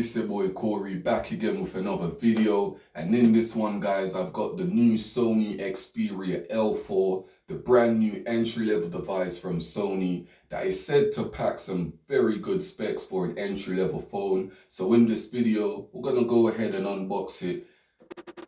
it's your boy Corey back again with another video, and in this one guys I've got the new Sony Xperia L4, the brand new entry-level device from Sony that is said to pack some very good specs for an entry-level phone. So in this video we're gonna go ahead and unbox it,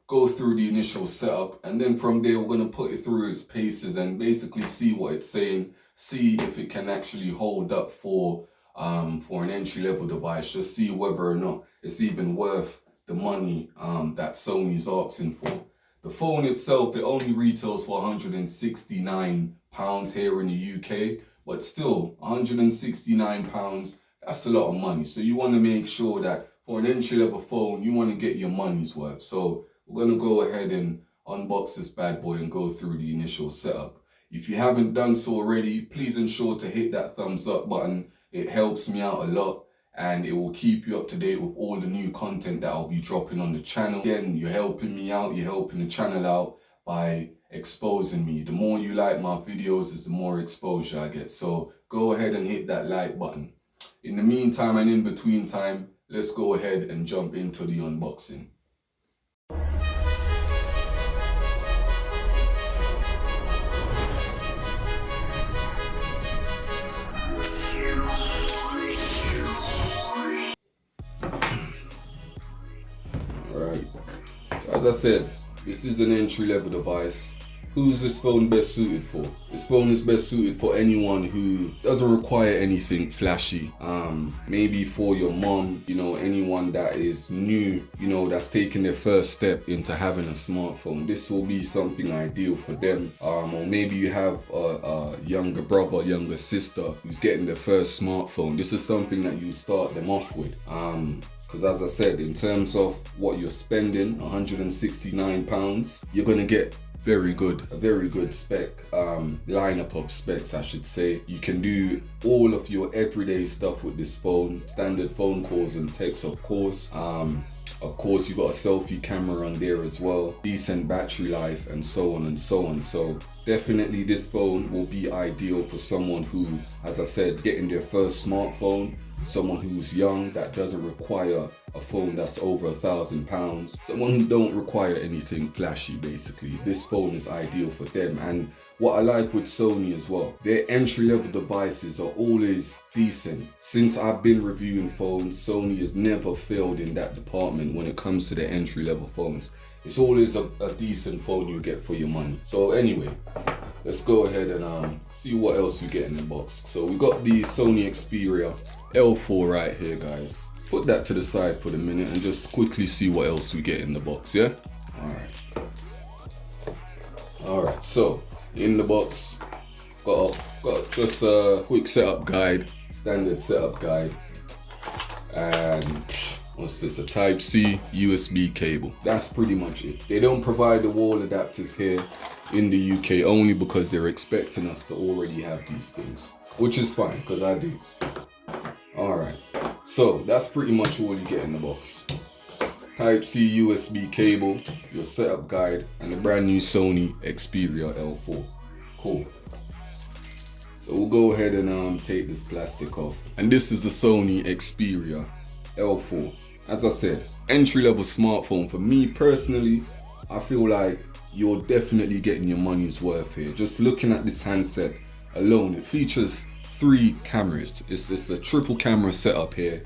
go through the initial setup, and then from there we're gonna put it through its paces and basically see what it's saying, see if it can actually hold up for an entry-level device, just see whether or not it's even worth the money that Sony's asking for. The phone itself, it only retails for £169 here in the UK, but still £169, that's a lot of money. So you want to make sure that for an entry-level phone, you want to get your money's worth. So we're going to go ahead and unbox this bad boy and go through the initial setup. If you haven't done so already, please ensure to hit that thumbs up button. It helps me out a lot and it will keep you up to date with all the new content that I'll be dropping on the channel. Again, you're helping me out, you're helping the channel out by exposing me. The more you like my videos is the more exposure I get. So go ahead and hit that like button. In the meantime and in between time, let's go ahead and jump into the unboxing. Alright, so as I said, this is an entry-level device. Who's this phone best suited for? This phone is best suited for anyone who doesn't require anything flashy. Maybe for your mom, you know, anyone that is new, you know, that's taking their first step into having a smartphone. This will be something ideal for them. Or maybe you have a younger brother, younger sister who's getting their first smartphone. This is something that you start them off with. Because as I said, in terms of what you're spending, £169, you're gonna get a very good spec, lineup of specs I should say. You can do all of your everyday stuff with this phone, standard phone calls and texts of course. Of course you got a selfie camera on there as well, decent battery life and so on and so on. So definitely this phone will be ideal for someone who, as I said, getting their first smartphone, someone who's young that doesn't require a phone that's over £1,000, someone who don't require anything flashy. Basically this phone is ideal for them. And what I like with Sony as well, their entry-level devices are always decent. Since I've been reviewing phones, Sony has never failed in that department when it comes to their entry-level phones. It's always a decent phone you get for your money. So anyway, let's go ahead and see what else we get in the box. So we got the Sony Xperia L4 right here, guys. Put that to the side for the minute and just quickly see what else we get in the box, yeah? Alright, so in the box, got just a quick setup guide, standard setup guide, and what's this, a Type-C USB cable. That's pretty much it. They don't provide the wall adapters here in the UK only because they're expecting us to already have these things, which is fine because I do. Alright, so that's pretty much all you get in the box. Type-C USB cable, your setup guide, and the brand new Sony Xperia L4. Cool. So we'll go ahead and take this plastic off. And this is the Sony Xperia L4. As I said, entry-level smartphone. For me personally, I feel like you're definitely getting your money's worth here. Just looking at this handset alone, it features 3 cameras. It's a triple camera setup here,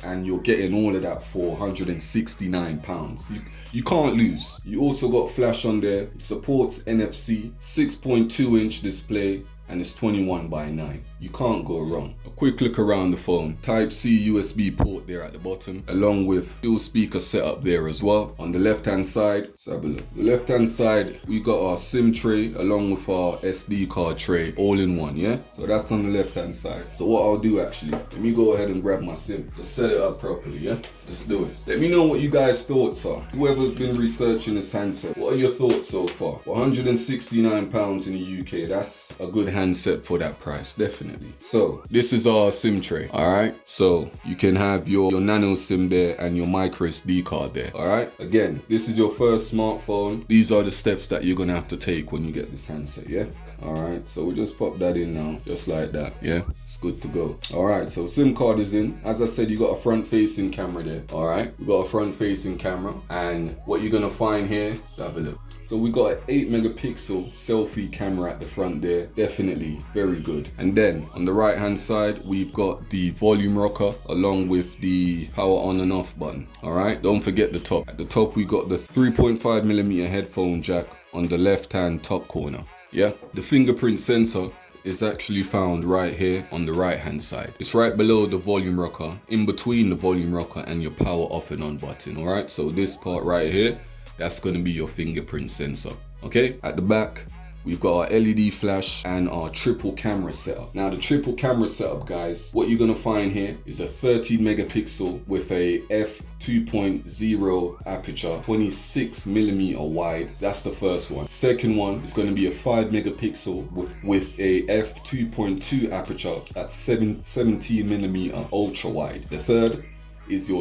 and you're getting all of that for £169. You can't lose. You also got flash on there. It supports NFC, 6.2-inch display, and it's 21:9. You can't go wrong. A quick look around the phone. Type-C USB port there at the bottom, along with dual speaker setup there as well. On the left hand side, let's have a look. The left hand side, we got our SIM tray along with our SD card tray all in one, yeah? So that's on the left hand side. So what I'll do actually, let me go ahead and grab my SIM. Let's set it up properly, yeah? Let's do it. Let me know what you guys' thoughts are. Whoever's been researching this handset, what are your thoughts so far? For £169 in the UK, that's a good handset for that price, definitely. So this is our SIM tray, alright? So you can have your nano SIM there and your micro SD card there, alright? Again, this is your first smartphone. These are the steps that you're gonna have to take when you get this handset, yeah? Alright, so we just pop that in now, just like that. Yeah, it's good to go. Alright, so SIM card is in. As I said, you got a front facing camera there. Alright, we got a front facing camera, and what you're gonna find here, let's have a look. So we got an 8 megapixel selfie camera at the front there, definitely very good. And then on the right hand side, we've got the volume rocker along with the power on and off button. All right, don't forget the top. At the top, we got the 3.5mm headphone jack on the left hand top corner. Yeah, the fingerprint sensor is actually found right here on the right hand side. It's right below the volume rocker, in between the volume rocker and your power off and on button. All right, so this part right here, that's going to be your fingerprint sensor. Okay, at the back, we've got our LED flash and our triple camera setup. Now the triple camera setup, guys, what you're going to find here is a 13 megapixel with a f2.0 aperture, 26mm wide. That's the first one. Second one is going to be a 5 megapixel with a f2.2 aperture at 17mm ultra wide. The third is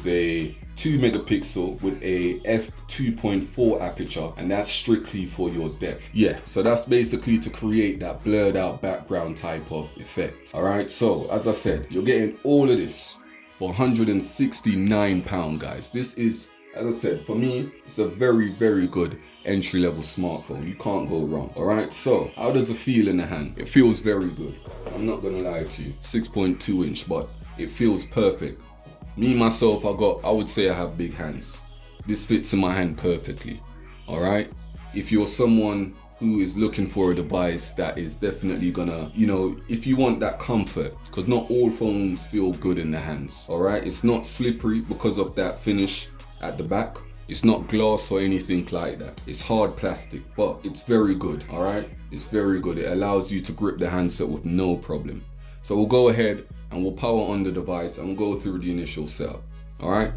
a 2 megapixel with a f2.4 aperture, and that's strictly for your depth. Yeah, so that's basically to create that blurred out background type of effect. All right, so as I said, you're getting all of this for £169, guys. This is, as I said, for me, it's a very, very good entry-level smartphone. You can't go wrong. All right, so how does it feel in the hand? It feels very good. I'm not gonna lie to you. 6.2 inch, but it feels perfect. Me, myself, I would say I have big hands. This fits in my hand perfectly, all right? If you're someone who is looking for a device that is definitely gonna, you know, if you want that comfort, because not all phones feel good in the hands, all right? It's not slippery because of that finish at the back. It's not glass or anything like that. It's hard plastic, but it's very good, all right? It's very good. It allows you to grip the handset with no problem. So we'll go ahead and we'll power on the device and we'll go through the initial setup, all right?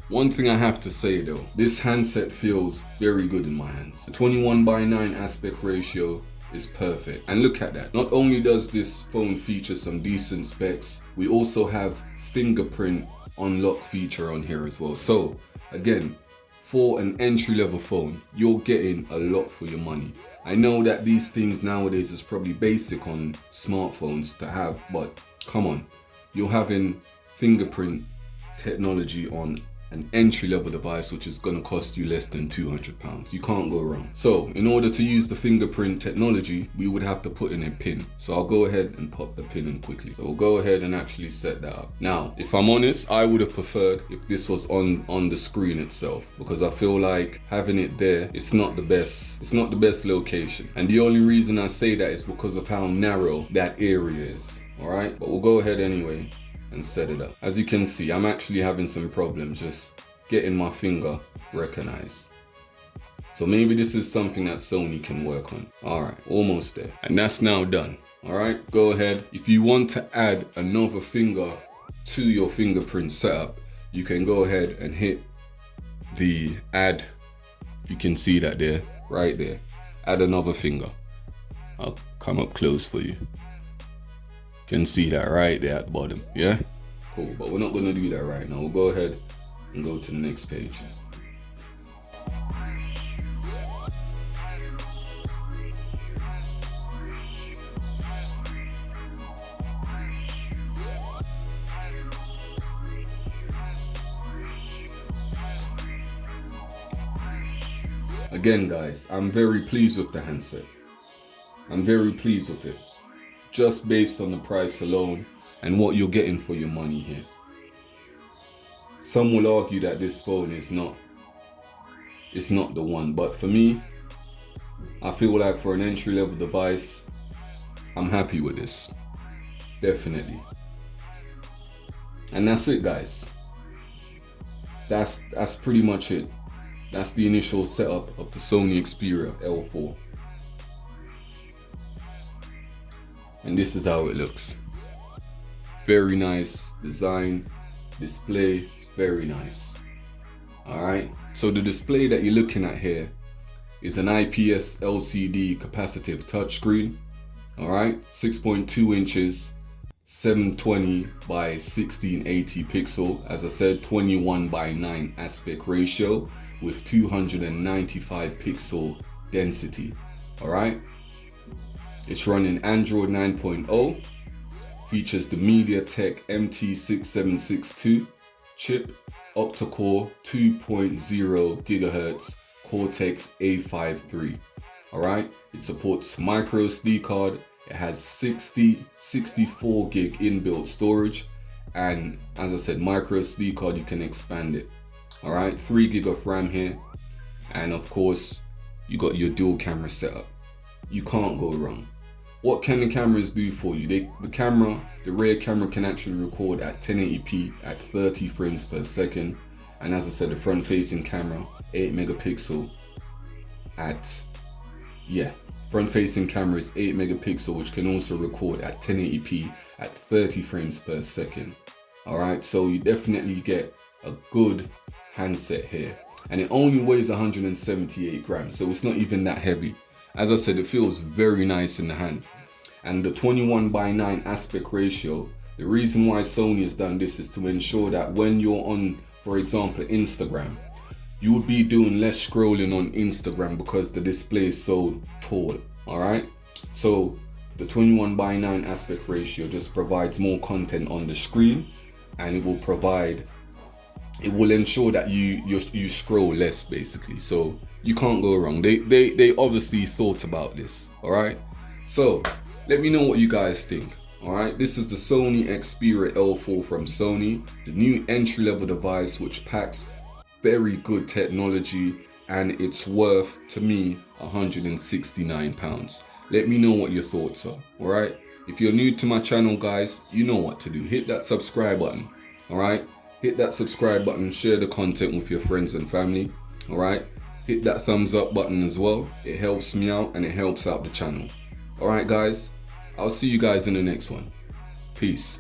One thing I have to say though, this handset feels very good in my hands. The 21:9 aspect ratio is perfect. And look at that. Not only does this phone feature some decent specs, we also have fingerprint unlock feature on here as well. So again, for an entry-level phone, you're getting a lot for your money. I know that these things nowadays is probably basic on smartphones to have, but come on, you're having fingerprint technology on an entry-level device which is going to cost you less than £200. You can't go wrong. So in order to use the fingerprint technology, we would have to put in a pin. So I'll go ahead and pop the pin in quickly. So we'll go ahead and actually set that up. Now, if I'm honest, I would have preferred if this was on the screen itself, because I feel like having it there, it's not the best location. And the only reason I say that is because of how narrow that area is. All right, but we'll go ahead anyway and set it up. As you can see, I'm actually having some problems just getting my finger recognized. So maybe this is something that Sony can work on. All right, almost there. And that's now done. All right, go ahead. If you want to add another finger to your fingerprint setup, you can go ahead and hit the add. You can see that there, right there. Add another finger. I'll come up close for you. Can see that right there at the bottom, yeah? Cool, but we're not gonna do that right now. We'll go ahead and go to the next page. Again, guys, I'm very pleased with the handset. I'm very pleased with it, just based on the price alone and what you're getting for your money here. Some will argue that this phone is not the one, but for me, I feel like for an entry-level device, I'm happy with this, definitely. And that's it, guys. That's pretty much it. That's the initial setup of the Sony Xperia L4. And this is how it looks. Very nice design. Display is very nice. Alright, so the display that you're looking at here is an IPS LCD capacitive touchscreen. Alright, 6.2 inches, 720 by 1680 pixel, as I said, 21 by 9 aspect ratio with 295 pixel density. All right, it's running Android 9.0, features the MediaTek MT6762 chip, octa-core 2.0 gigahertz Cortex A53. All right, it supports micro SD card. It has 64 gig inbuilt storage, and as I said, micro SD card, you can expand it. All right, 3 gig of RAM here, and of course you got your dual camera setup. You can't go wrong. What can the cameras do for you? The rear camera can actually record at 1080p at 30 frames per second, and as I said, the front facing camera 8 megapixel at front facing camera is 8 megapixel, which can also record at 1080p at 30 frames per second. All right, so you definitely get a good handset here, and it only weighs 178 grams, so it's not even that heavy. As I said, it feels very nice in the hand. And the 21 by 9 aspect ratio, the reason why Sony has done this is to ensure that when you're on, for example, Instagram, you would be doing less scrolling on Instagram because the display is so tall. All right, so the 21 by 9 aspect ratio just provides more content on the screen, and it will ensure that you scroll less, basically. So you can't go wrong. They obviously thought about this. All right, so let me know what you guys think. All right, this is the Sony Xperia L4 from Sony, the new entry-level device which packs very good technology, and it's worth, to me, £169. Let me know what your thoughts are. All right, if you're new to my channel, guys, you know what to do. Hit that subscribe button. All right, hit that subscribe button, share the content with your friends and family. All right, hit that thumbs up button as well. It helps me out and it helps out the channel. All right, guys, I'll see you guys in the next one. Peace.